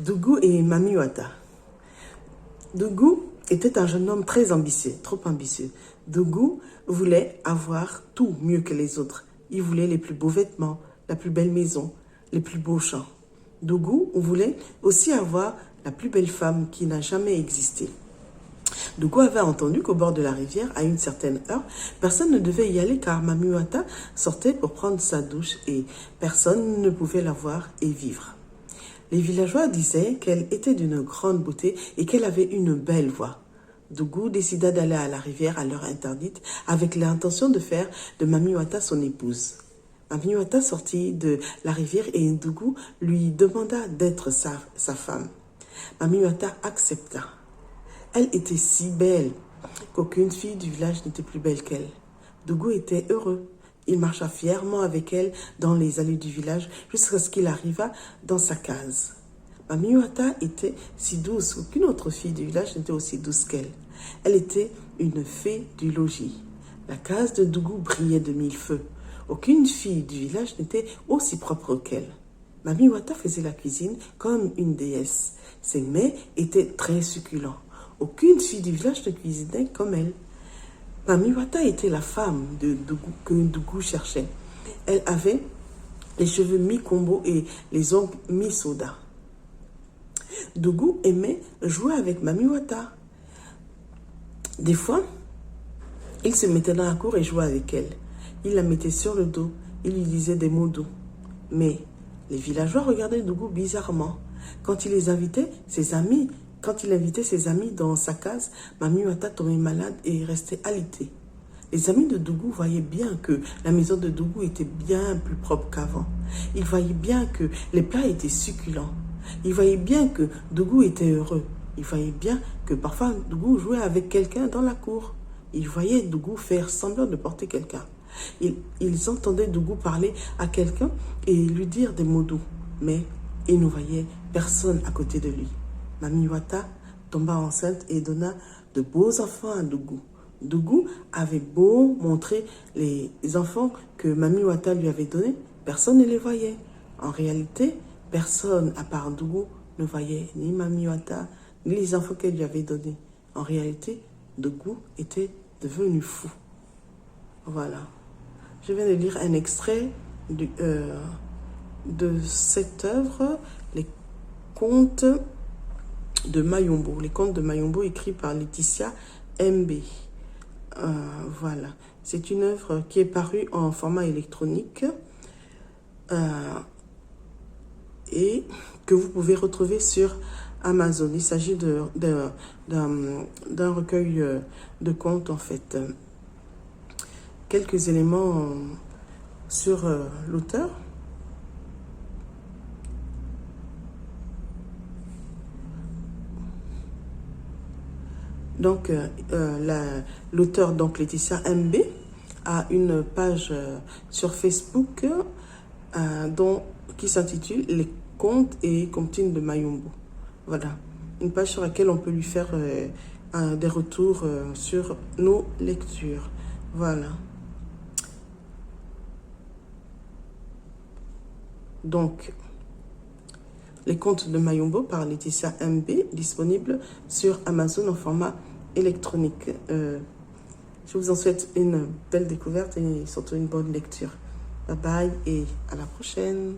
Dougou et Mami Wata. Dougou était un jeune homme très ambitieux, trop ambitieux. Dougou voulait avoir tout mieux que les autres. Il voulait les plus beaux vêtements, la plus belle maison, les plus beaux champs. Dougou voulait aussi avoir la plus belle femme qui n'a jamais existé. Dougou avait entendu qu'au bord de la rivière, à une certaine heure, personne ne devait y aller car Mami Wata sortait pour prendre sa douche et personne ne pouvait la voir et vivre. Les villageois disaient qu'elle était d'une grande beauté et qu'elle avait une belle voix. Dougou décida d'aller à la rivière à l'heure interdite avec l'intention de faire de Mami Wata son épouse. Mami Wata sortit de la rivière et Dougou lui demanda d'être sa femme. Mami Wata accepta. Elle était si belle qu'aucune fille du village n'était plus belle qu'elle. Dougou était heureux. Il marcha fièrement avec elle dans les allées du village jusqu'à ce qu'il arriva dans sa case. Mami Wata était si douce qu'aucune autre fille du village n'était aussi douce qu'elle. Elle était une fée du logis. La case de Dougou brillait de mille feux. Aucune fille du village n'était aussi propre qu'elle. Mami Wata faisait la cuisine comme une déesse. Ses mets étaient très succulents. Aucune fille du village ne cuisinait comme elle. Mami Wata était la femme de Dougou que Dougou cherchait. Elle avait les cheveux mi-combo et les ongles mi-soda. Dougou aimait jouer avec Mami Wata. Des fois, il se mettait dans la cour et jouait avec elle. Il la mettait sur le dos. Il lui disait des mots doux. Mais les villageois regardaient Dougou bizarrement. Quand il invitait ses amis dans sa case, Mami Wata tombait malade et restait alitée. Les amis de Dougou voyaient bien que la maison de Dougou était bien plus propre qu'avant. Ils voyaient bien que les plats étaient succulents. Ils voyaient bien que Dougou était heureux. Ils voyaient bien que parfois Dougou jouait avec quelqu'un dans la cour. Ils voyaient Dougou faire semblant de porter quelqu'un. Ils entendaient Dougou parler à quelqu'un et lui dire des mots doux. Mais ils ne voyaient personne à côté de lui. Mami Wata tomba enceinte et donna de beaux enfants à Dougou. Dougou avait beau montrer les enfants que Mami Wata lui avait donnés, personne ne les voyait. En réalité, personne à part Dougou ne voyait ni Mami Wata, ni les enfants qu'elle lui avait donnés. En réalité, Dougou était devenu fou. Voilà. Je viens de lire un extrait de cette œuvre, Les Contes de Mayombo. Les Contes de Mayombo écrits par Laetitia MB. Voilà. C'est une œuvre qui est parue en format électronique et que vous pouvez retrouver sur Amazon. Il s'agit d'un recueil de contes, en fait. Quelques éléments sur l'auteur. Donc, l'auteur, donc Laetitia MB, a une page sur Facebook qui s'intitule Les Contes et Comptines de Mayombo. Voilà, une page sur laquelle on peut lui faire des retours sur nos lectures. Voilà. Donc, Les Contes de Mayombo par Laetitia MB, disponible sur Amazon en format électronique. Je vous en souhaite une belle découverte et surtout une bonne lecture. Bye bye et à la prochaine.